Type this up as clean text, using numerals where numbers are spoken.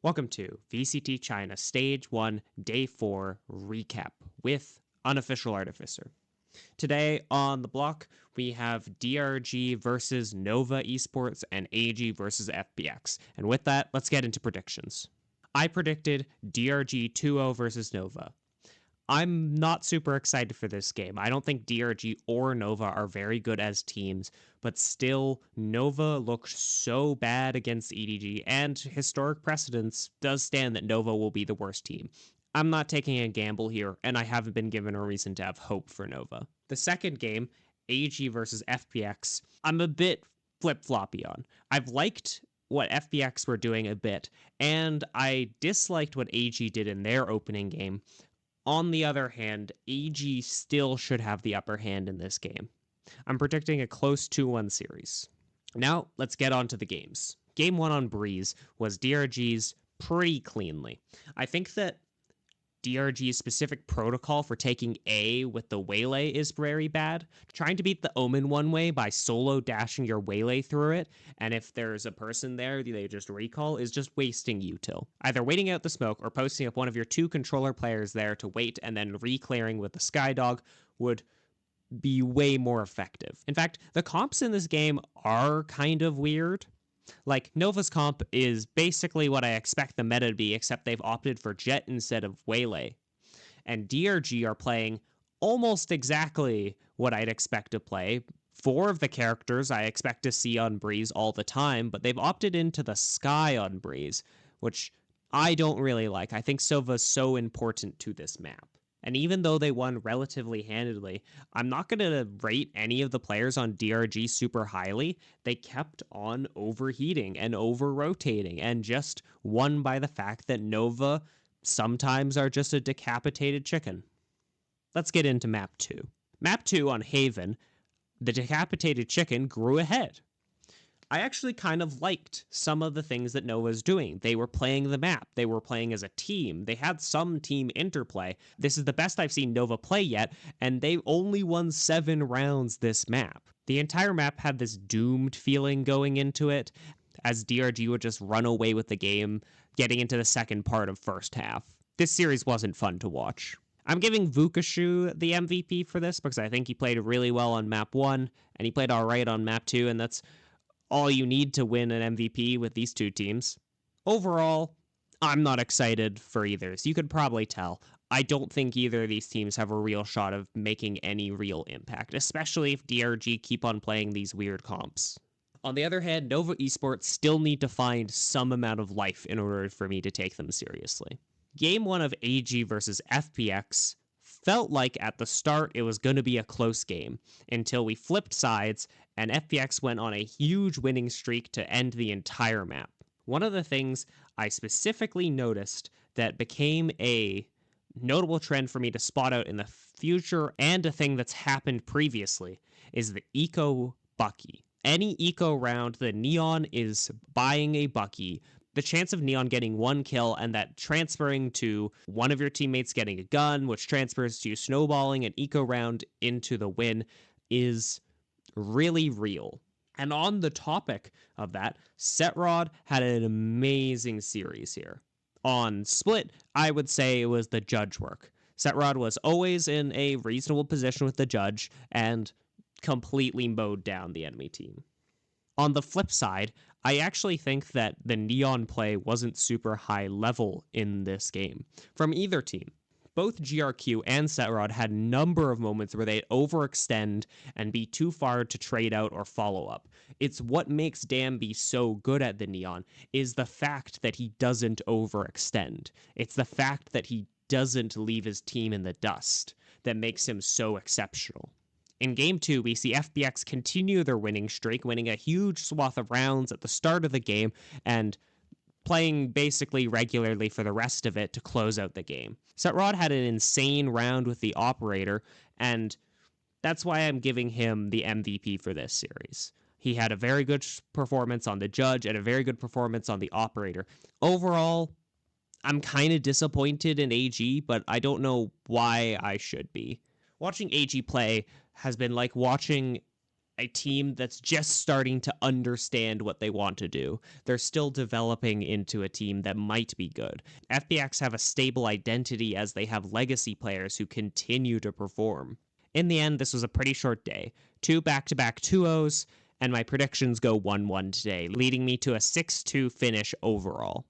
Welcome to VCT China Stage 1 Day 4 Recap with Unofficial Artificer. Today on the block, we have DRG versus Nova Esports and AG versus FPX. And with that, let's get into predictions. I predicted DRG 2-0 versus Nova. I'm not super excited for this game. I don't think DRG or Nova are very good as teams, but still, Nova looks so bad against EDG, and historic precedence does stand that Nova will be the worst team. I'm not taking a gamble here, and I haven't been given a reason to have hope for Nova. The second game, AG versus FPX, I'm a bit flip-floppy on. I've liked what FPX were doing a bit, and I disliked what AG did in their opening game. On the other hand, AG still should have the upper hand in this game. I'm predicting a close 2-1 series. Now, let's get on to the games. Game 1 on Breeze was DRG's pretty cleanly. I think that DRG's specific protocol for taking A with the Waylay is very bad. Trying to beat the Omen one way by solo dashing your Waylay through it, and if there's a person there they just recall, is just wasting util. Either waiting out the smoke or posting up one of your two controller players there to wait and then re-clearing with the Skydog would be way more effective. In fact, the comps in this game are kind of weird. Like, Nova's comp is basically what I expect the meta to be, except they've opted for Jet instead of Waylay. And DRG are playing almost exactly what I'd expect to play. 4 of the characters I expect to see on Breeze all the time, but they've opted into the Sky on Breeze, which I don't really like. I think Sova's so important to this map. And even though they won relatively handedly, I'm not going to rate any of the players on DRG super highly. They kept on overheating and over-rotating and just won by the fact that Nova sometimes are just a decapitated chicken. Let's get into Map 2. Map 2 on Haven, the decapitated chicken grew ahead. I actually kind of liked some of the things that Nova's doing. They were playing the map. They were playing as a team. They had some team interplay. This is the best I've seen Nova play yet, and they only won 7 rounds this map. The entire map had this doomed feeling going into it, as DRG would just run away with the game, getting into the second part of first half. This series wasn't fun to watch. I'm giving Vukashu the MVP for this because I think he played really well on map 1, and he played alright on map 2, and that's all you need to win an MVP with these two teams. Overall, I'm not excited for either, so you could probably tell. I don't think either of these teams have a real shot of making any real impact, especially if DRG keep on playing these weird comps. On the other hand, Nova Esports still need to find some amount of life in order for me to take them seriously. Game 1 of AG versus FPX felt like at the start it was going to be a close game until we flipped sides and FPX went on a huge winning streak to end the entire map. One of the things I specifically noticed that became a notable trend for me to spot out in the future, and a thing that's happened previously, is the eco Bucky. Any eco round, the Neon is buying a Bucky. The chance of Neon getting 1 kill and that transferring to one of your teammates getting a gun, which transfers to you snowballing an eco round into the win, is really real. And on the topic of that, Setrod had an amazing series here. On Split, I would say it was the judge work. Setrod was always in a reasonable position with the judge and completely mowed down the enemy team. On the flip side, I actually think that the Neon play wasn't super high level in this game from either team. Both GRQ and Setrod had a number of moments where they'd overextend and be too far to trade out or follow up. It's what makes Damby so good at the Neon is the fact that he doesn't overextend. It's the fact that he doesn't leave his team in the dust that makes him so exceptional. In Game 2, we see FPX continue their winning streak, winning a huge swath of rounds at the start of the game and playing basically regularly for the rest of it to close out the game. Setrod had an insane round with the operator, and that's why I'm giving him the MVP for this series. He had a very good performance on the judge and a very good performance on the operator. Overall, I'm kind of disappointed in AG, but I don't know why I should be. Watching AG play has been like watching a team that's just starting to understand what they want to do. They're still developing into a team that might be good. FPX have a stable identity as they have legacy players who continue to perform. In the end, this was a pretty short day. 2 back-to-back 2-0s, and my predictions go 1-1 today, leading me to a 6-2 finish overall.